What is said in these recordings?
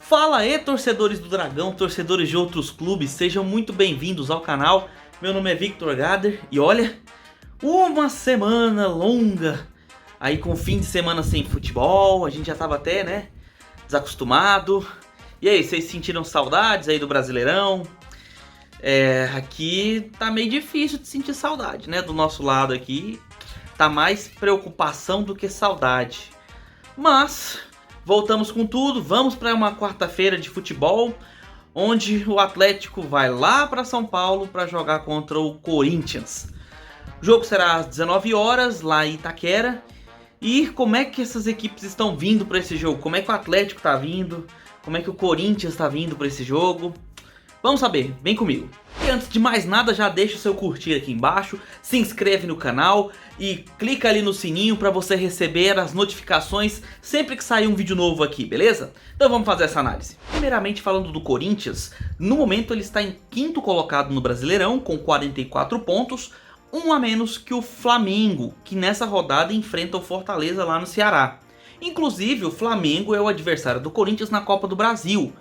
Fala aí, torcedores do Dragão, torcedores de outros clubes, sejam muito bem-vindos ao canal. Meu nome é Victor Gader e olha, uma semana longa, aí com fim de semana sem futebol, a gente já tava até, né, desacostumado. E aí, vocês sentiram saudades aí do Brasileirão? Aqui tá meio difícil de sentir saudade, né, do nosso lado aqui, tá mais preocupação do que saudade. Mas voltamos com tudo, vamos para uma quarta-feira de futebol, onde o Atlético vai lá para São Paulo para jogar contra o Corinthians. O jogo será às 19 horas lá em Itaquera. E como é que essas equipes estão vindo para esse jogo? Como é que o Atlético está vindo? Como é que o Corinthians está vindo para esse jogo? Vamos saber, vem comigo. E antes de mais nada, já deixa o seu curtir aqui embaixo, se inscreve no canal e clica ali no sininho para você receber as notificações sempre que sair um vídeo novo aqui, beleza? Então vamos fazer essa análise. Primeiramente falando do Corinthians, no momento ele está em quinto colocado no Brasileirão com 44 pontos, um a menos que o Flamengo, que nessa rodada enfrenta o Fortaleza lá no Ceará. Inclusive o Flamengo é o adversário do Corinthians na Copa do Brasil,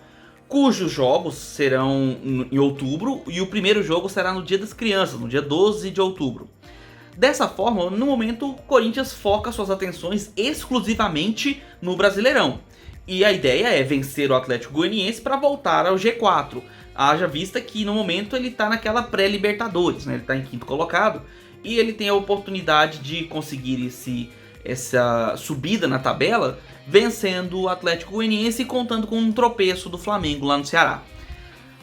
cujos jogos serão em outubro e o primeiro jogo será no Dia das Crianças, no dia 12 de outubro. Dessa forma, no momento, o Corinthians foca suas atenções exclusivamente no Brasileirão. E a ideia é vencer o Atlético Goianiense para voltar ao G4. Haja vista que no momento ele está naquela pré-Libertadores, né? Ele está em quinto colocado e ele tem a oportunidade de conseguir essa subida na tabela vencendo o Atlético Goianiense e contando com um tropeço do Flamengo lá no Ceará.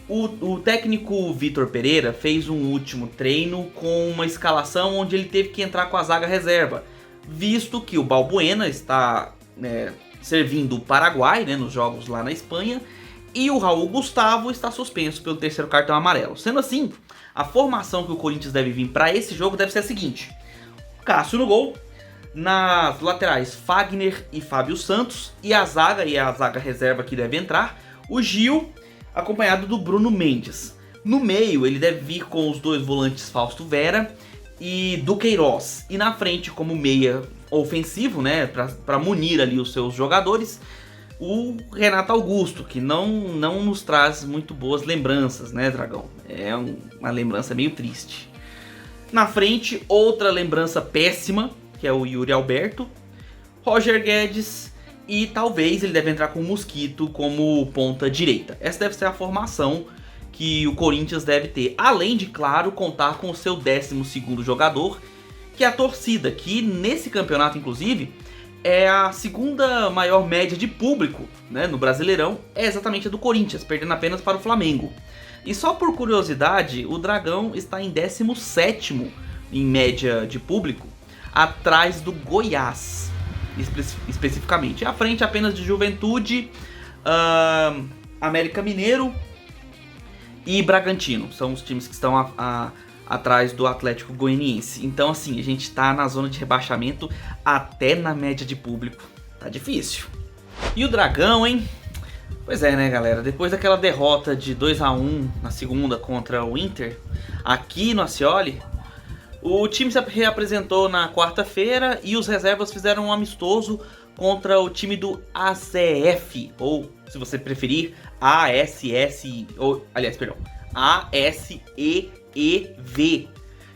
O técnico Vitor Pereira fez um último treino com uma escalação onde ele teve que entrar com a zaga reserva, visto que o Balbuena está servindo o Paraguai, né, nos jogos lá na Espanha, e o Raul Gustavo está suspenso pelo terceiro cartão amarelo. Sendo assim, a formação que o Corinthians deve vir para esse jogo deve ser a seguinte: Cássio no gol, nas laterais Fagner e Fábio Santos, e a zaga reserva que deve entrar, o Gil, acompanhado do Bruno Mendes. No meio ele deve vir com os dois volantes Fausto Vera e Duqueiroz, e na frente como meia ofensivo, né, para munir ali os seus jogadores, o Renato Augusto, que não nos traz muito boas lembranças, né, Dragão? É uma lembrança meio triste. Na frente, outra lembrança péssima, que é o Yuri Alberto, Roger Guedes, e talvez ele deve entrar com o Mosquito como ponta direita. Essa deve ser a formação que o Corinthians deve ter, além de, claro, contar com o seu 12º jogador, que é a torcida, que nesse campeonato, inclusive, é a segunda maior média de público, né, no Brasileirão, é exatamente a do Corinthians, perdendo apenas para o Flamengo. E só por curiosidade, o Dragão está em 17º em média de público, atrás do Goiás, especificamente. À frente apenas de Juventude, América Mineiro e Bragantino. São os times que estão atrás do Atlético Goianiense. Então assim, a gente tá na zona de rebaixamento até na média de público. Tá difícil. E o Dragão, hein? Pois é, né, galera? Depois daquela derrota de 2-1 na segunda contra o Inter, aqui no Ascioli, o time se reapresentou na quarta-feira e os reservas fizeram um amistoso contra o time do ACF, ou se você preferir, ASEV,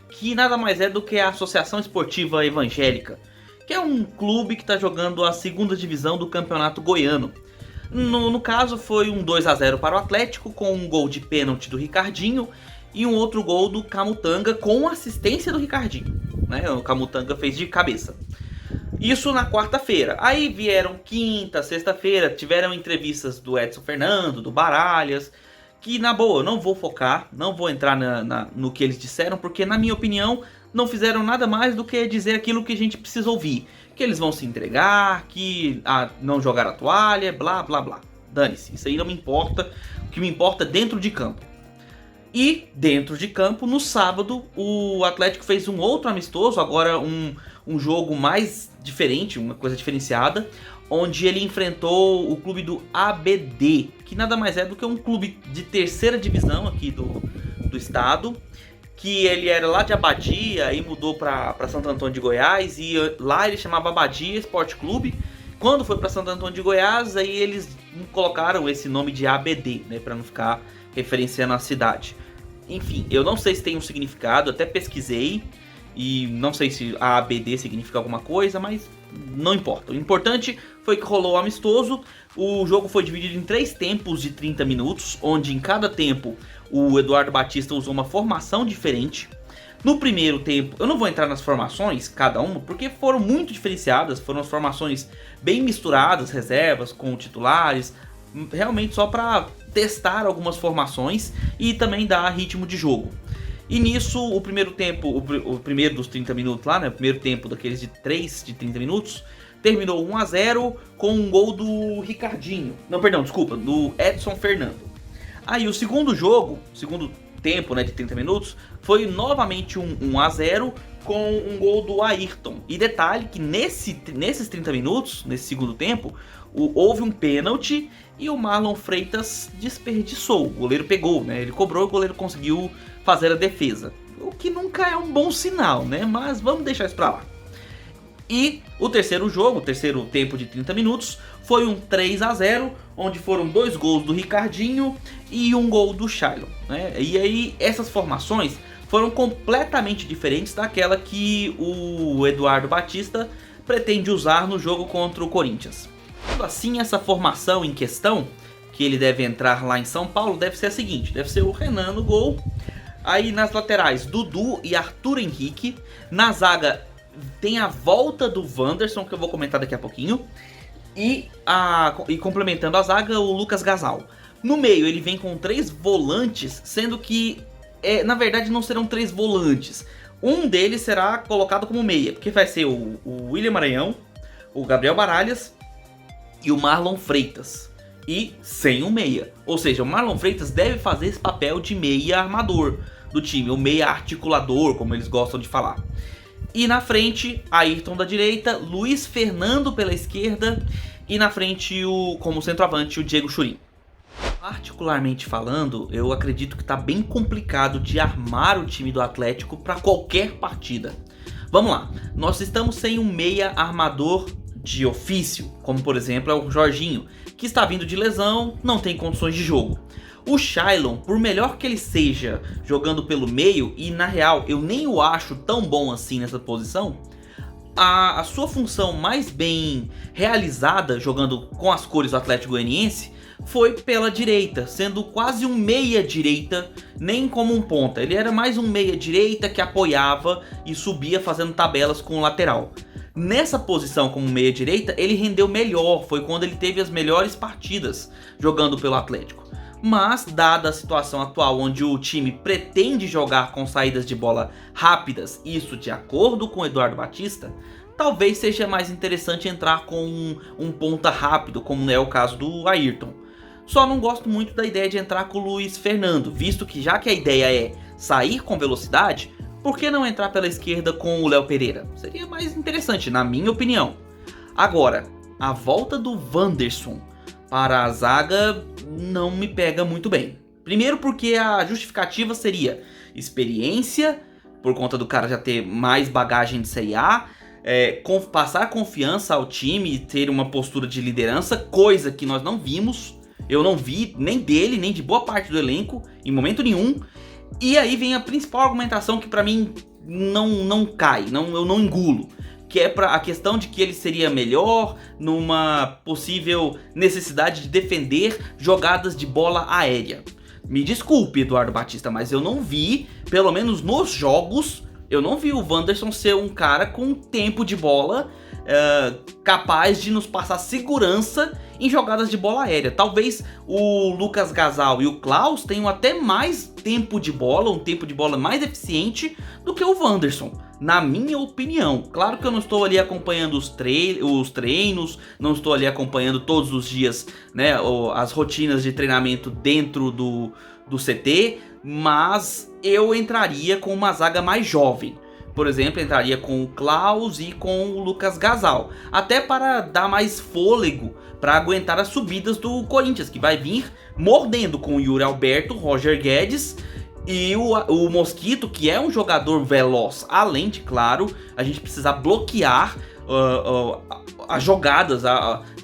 que nada mais é do que a Associação Esportiva Evangélica, que é um clube que está jogando a segunda divisão do Campeonato Goiano. No caso foi um 2-0 para o Atlético, com um gol de pênalti do Ricardinho e um outro gol do Camutanga com assistência do Ricardinho, né? O Camutanga fez de cabeça. Isso na quarta-feira. Aí vieram quinta, sexta-feira, tiveram entrevistas do Edson Fernando, do Baralhas, que na boa, não vou focar, não vou entrar no que eles disseram, porque na minha opinião não fizeram nada mais do que dizer aquilo que a gente precisa ouvir. Que eles vão se entregar, que não jogaram a toalha, blá blá blá. Dane-se, isso aí não me importa. O que me importa é dentro de campo. E dentro de campo, no sábado, o Atlético fez um outro amistoso, agora um jogo mais diferente, uma coisa diferenciada, onde ele enfrentou o clube do ABD, que nada mais é do que um clube de terceira divisão aqui do estado, que ele era lá de Abadia e mudou para Santo Antônio de Goiás, e lá ele chamava Abadia Esporte Clube, Quando foi para Santo Antônio de Goiás, aí eles colocaram esse nome de ABD, né, para não ficar referenciando a cidade. Enfim, eu não sei se tem um significado, até pesquisei e não sei se a ABD significa alguma coisa, mas não importa. O importante foi que rolou o amistoso. O jogo foi dividido em 3 tempos de 30 minutos, onde em cada tempo o Eduardo Batista usou uma formação diferente. No primeiro tempo, eu não vou entrar nas formações, cada uma, porque foram muito diferenciadas, foram as formações bem misturadas, reservas com titulares, realmente só para testar algumas formações e também dar ritmo de jogo. E nisso, o primeiro tempo, o primeiro dos 30 minutos lá, né, o primeiro tempo daqueles de 3 de 30 minutos, terminou 1 a 0 com um gol do Ricardinho, não, perdão, desculpa, do Edson Fernando. Aí o segundo jogo, segundo tempo, né, de 30 minutos, foi novamente um 1 a 0 com um gol do Ayrton. E detalhe que nesses 30 minutos, nesse segundo tempo, houve um pênalti e o Marlon Freitas desperdiçou. O goleiro pegou, né? Ele cobrou e o goleiro conseguiu fazer a defesa. O que nunca é um bom sinal, né? Mas vamos deixar isso pra lá. E o terceiro jogo, o terceiro tempo de 30 minutos, foi um 3 a 0, onde foram 2 gols do Ricardinho e um gol do Shailon, né? E aí essas formações foram completamente diferentes daquela que o Eduardo Batista pretende usar no jogo contra o Corinthians. Assim, essa formação em questão, que ele deve entrar lá em São Paulo, deve ser a seguinte: deve ser o Renan no gol, aí nas laterais Dudu e Arthur Henrique, na zaga tem a volta do Wanderson, que eu vou comentar daqui a pouquinho, e complementando a zaga, o Lucas Gasal. No meio ele vem com 3 volantes, sendo que na verdade não serão 3 volantes. Um deles será colocado como meia, porque vai ser o William Maranhão, o Gabriel Baralhas e o Marlon Freitas. E sem um meia. Ou seja, o Marlon Freitas deve fazer esse papel de meia armador do time, o meia articulador, como eles gostam de falar. E na frente, Ayrton da direita, Luiz Fernando pela esquerda e na frente, como centroavante, o Diego Churin. Particularmente falando, eu acredito que está bem complicado de armar o time do Atlético para qualquer partida. Vamos lá, nós estamos sem um meia armador de ofício, como por exemplo é o Jorginho, que está vindo de lesão, não tem condições de jogo. O Shailon, por melhor que ele seja jogando pelo meio, e na real eu nem o acho tão bom assim nessa posição, a sua função mais bem realizada jogando com as cores do Atlético Goianiense foi pela direita, sendo quase um meia direita, nem como um ponta. Ele era mais um meia direita que apoiava e subia fazendo tabelas com o lateral. Nessa posição como meia direita ele rendeu melhor, foi quando ele teve as melhores partidas jogando pelo Atlético. Mas, dada a situação atual onde o time pretende jogar com saídas de bola rápidas, isso de acordo com o Eduardo Batista, talvez seja mais interessante entrar com um ponta rápido, como é o caso do Ayrton. Só não gosto muito da ideia de entrar com o Luiz Fernando, visto que já que a ideia é sair com velocidade, por que não entrar pela esquerda com o Léo Pereira? Seria mais interessante, na minha opinião. Agora, a volta do Wanderson para a zaga não me pega muito bem. Primeiro porque a justificativa seria experiência, por conta do cara já ter mais bagagem de Série A, passar confiança ao time e ter uma postura de liderança, coisa que nós não vimos. Eu não vi nem dele, nem de boa parte do elenco, em momento nenhum. E aí vem a principal argumentação que pra mim não cai, eu não engulo. Que é a questão de que ele seria melhor numa possível necessidade de defender jogadas de bola aérea. Me desculpe, Eduardo Batista, mas eu não vi, pelo menos nos jogos, eu não vi o Wanderson ser um cara com tempo de bola capaz de nos passar segurança em jogadas de bola aérea. Talvez o Lucas Gasal e o Klaus tenham até mais tempo de bola, um tempo de bola mais eficiente do que o Wanderson, na minha opinião. Claro que eu não estou ali acompanhando os treinos, não estou ali acompanhando todos os dias, né, as rotinas de treinamento dentro do CT, mas eu entraria com uma zaga mais jovem. Por exemplo, entraria com o Klaus e com o Lucas Gasal, até para dar mais fôlego para aguentar as subidas do Corinthians, que vai vir mordendo com o Yuri Alberto, Roger Guedes e o Mosquito, que é um jogador veloz. Além de, claro, a gente precisar bloquear as jogadas,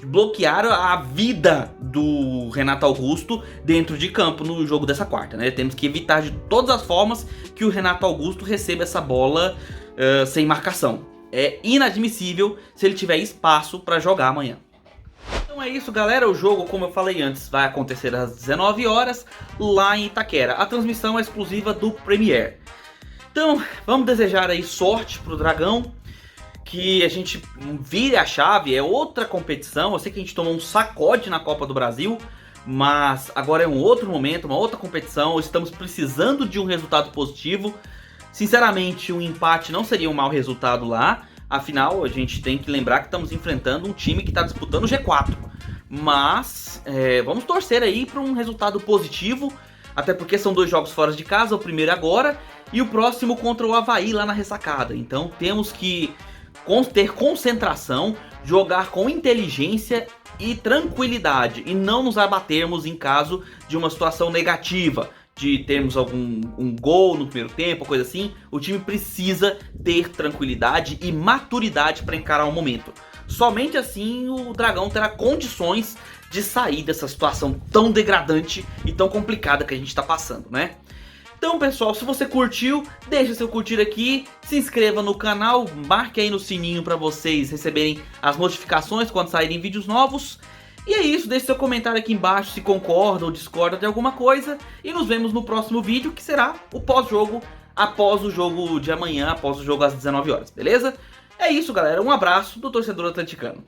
bloquear a vida do Renato Augusto dentro de campo no jogo dessa quarta, né? Temos que evitar de todas as formas que o Renato Augusto receba essa bola sem marcação. É inadmissível se ele tiver espaço para jogar amanhã. Então é isso, galera. O jogo, como eu falei antes, vai acontecer às 19 horas lá em Itaquera. A transmissão é exclusiva do Premier. Então, vamos desejar aí sorte pro Dragão, que a gente vire a chave. É outra competição. Eu sei que a gente tomou um sacode na Copa do Brasil, mas agora é um outro momento, uma outra competição. Estamos precisando de um resultado positivo. Sinceramente, um empate não seria um mau resultado lá. Afinal, a gente tem que lembrar que estamos enfrentando um time que está disputando o G4. Mas vamos torcer aí para um resultado positivo. Até porque são 2 jogos fora de casa, o primeiro agora e o próximo contra o Avaí lá na ressacada. Então temos que ter concentração, jogar com inteligência e tranquilidade. E não nos abatermos em caso de uma situação negativa, de termos um gol no primeiro tempo, coisa assim. O time precisa ter tranquilidade e maturidade para encarar o momento. Somente assim o Dragão terá condições de sair dessa situação tão degradante e tão complicada que a gente está passando, né? Então, pessoal, se você curtiu, deixa seu curtir aqui, se inscreva no canal, marque aí no sininho para vocês receberem as notificações quando saírem vídeos novos. E é isso, deixe seu comentário aqui embaixo se concorda ou discorda de alguma coisa. E nos vemos no próximo vídeo, que será o pós-jogo, após o jogo de amanhã, após o jogo às 19 horas, beleza? É isso, galera. Um abraço do torcedor atleticano.